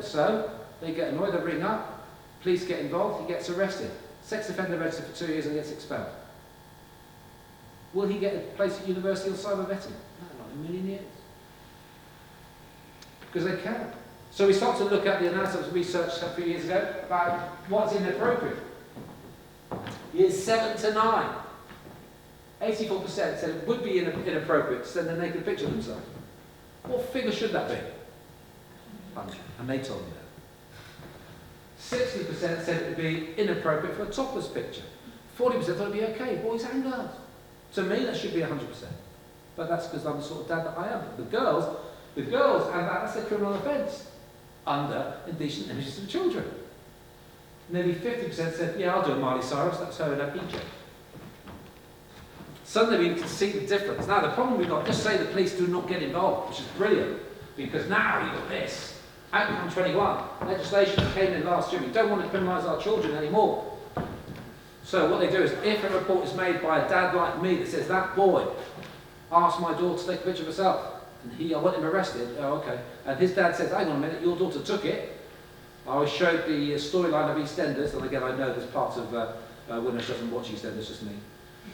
So they get annoyed, they ring up, police get involved, he gets arrested. Sex offender registered for 2 years and gets expelled. Will he get a place at university or cyber vetting? No, not in a million years. Because they can. So we start to look at the analysis research a few years ago about what's inappropriate. Years 7 to 9. 84% said it would be inappropriate to send a naked picture of themselves. What figure should that be? 100. And they told me that. 60% said it would be inappropriate for a topless picture. 40% thought it would be okay, boys and girls. To me, that should be 100%. But that's because I'm the sort of dad that I am. The girls, and that's a criminal offence under indecent images of children. Nearly 50% said, yeah, I'll do a Miley Cyrus, that's her in her PJ. Suddenly we can see the difference. Now, the problem we've got, just say the police do not get involved, which is brilliant, because now you've got this. Outcome 21, legislation that came in last year. We don't want to criminalise our children anymore. So what they do is, if a report is made by a dad like me that says, that boy asked my daughter to take a picture of herself, and I want him arrested, oh, okay, and his dad says, hang on a minute, your daughter took it. I showed the storyline of EastEnders, and again, I know there's parts of Winners doesn't watch EastEnders, just me.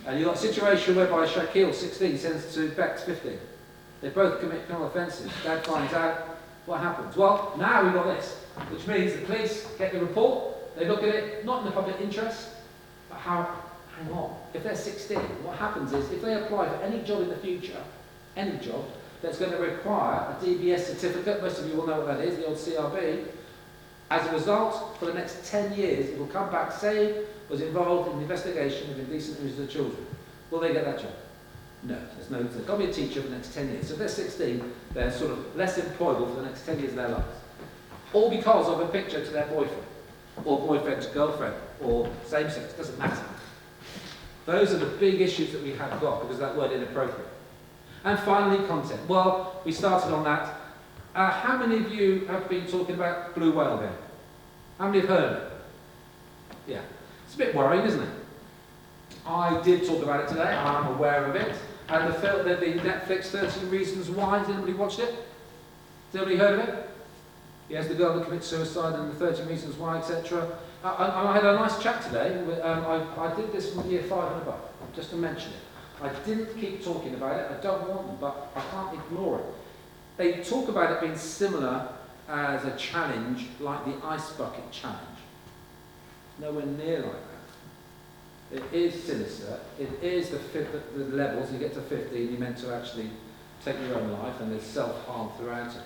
And you've got a situation whereby Shaquille, 16, sends to Bex, 15. They both commit criminal offences. Dad finds out. What happens? Well, now we've got this, which means the police get the report, they look at it, not in the public interest, but hang on, if they're 16, what happens is, if they apply for any job in the future, any job, that's going to require a DBS certificate, most of you will know what that is, the old CRB, as a result, for the next 10 years, it will come back saying was involved in the investigation of indecent images of children. Will they get that job? No, there's got to be a teacher for the next 10 years. So if they're 16, they're sort of less employable for the next 10 years of their lives. All because of a picture to their boyfriend, or boyfriend to girlfriend, or same sex, doesn't matter. Those are the big issues that we have got because of that word inappropriate. And finally, content. Well, we started on that. How many of you have been talking about blue whale game? How many have heard of it? Yeah. It's a bit worrying, isn't it? I did talk about it today, I'm aware of it. And the Netflix 13 Reasons Why, has anybody watched it? Has anybody heard of it? Yes, the girl that commits suicide and the 13 Reasons Why, etc. I had a nice chat today. I did this from year 5 and above, just to mention it. I didn't keep talking about it, I don't want them, but I can't ignore it. They talk about it being similar as a challenge, like the ice bucket challenge. Nowhere near like that. It is sinister, it is the levels, you get to 15, you're meant to actually take your own life, and there's self-harm throughout it.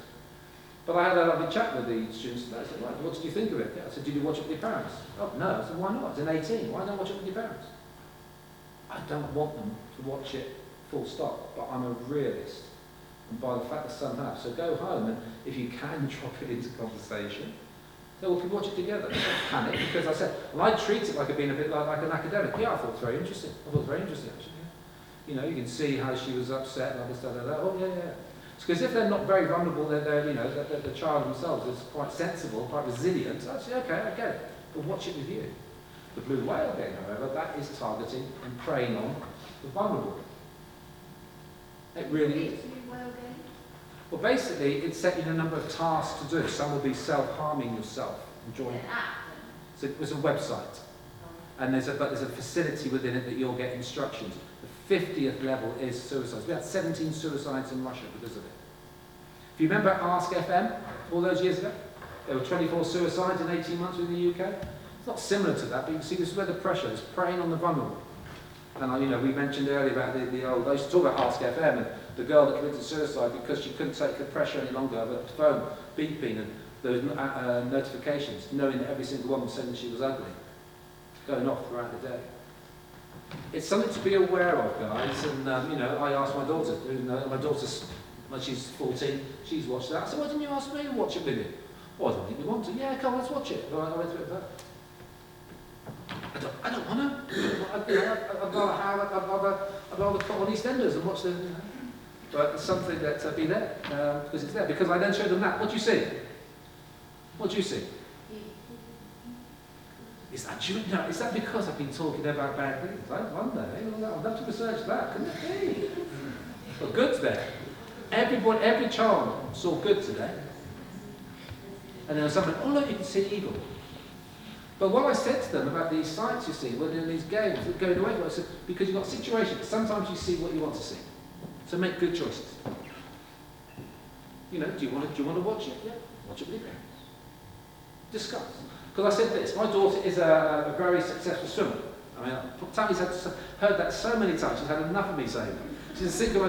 But I had a lovely chat with the students today. I said, right, what did you think of it? Yeah, I said, did you watch it with your parents? Oh, no. I said, why not? It's an 18. Why don't you watch it with your parents? I don't want them to watch it full stop, but I'm a realist. And by the fact that some have. So go home, and if you can drop it into conversation, so we could watch it together. Don't panic, because I said, and I treat it like being a bit like an academic. Yeah, I thought it was very interesting. I thought it was very interesting, actually. Yeah. You know, you can see how she was upset, like this, that. Oh, yeah, yeah. Because if they're not very vulnerable, they're you know, the child themselves is quite sensible, quite resilient. Actually, okay, I get it. But watch it with you. The blue whale game, however, that is targeting and preying on the vulnerable. It really is. Well, basically, it's setting a number of tasks to do. Some will be self-harming yourself. Enjoying. So it was a website, and there's a facility within it that you'll get instructions. The 50th level is suicides. We had 17 suicides in Russia because of it. If you remember Ask FM all those years ago, there were 24 suicides in 18 months in the UK. It's not similar to that, but you can see this is where the pressure is preying on the vulnerable. And you know, we mentioned earlier about the old, I used to talk about Ask FM and the girl that committed suicide because she couldn't take the pressure any longer of the phone beeping and those notifications, knowing that every single one was saying that she was ugly, going off throughout the day. It's something to be aware of, guys. And you know, I asked my daughter. My daughter's, when she's 14, she's watched that. I said, "Why didn't you ask me to watch it with you?" "Oh, I don't think you want to." "Yeah, come on, let's watch it." I went through it. I don't want to. I'd rather put on EastEnders and watch the. But it's something that be there because it's there. Because I then show them that. What do you see? What do you see? Is that because I've been talking about bad things? I wonder. I'd love to research that. Couldn't it be? But good's there. Every child saw good today. And then someone, oh look, you can see evil. But what I said to them about these sites you see, when in these games, that going away, I said, because you've got situations, sometimes you see what you want to see. So make good choices. You know, do you want to watch it? Yeah, watch it with your parents. Discuss. Because I said this, my daughter is a very successful swimmer. I mean, Tammy's heard that so many times, she's had enough of me saying that. She's a single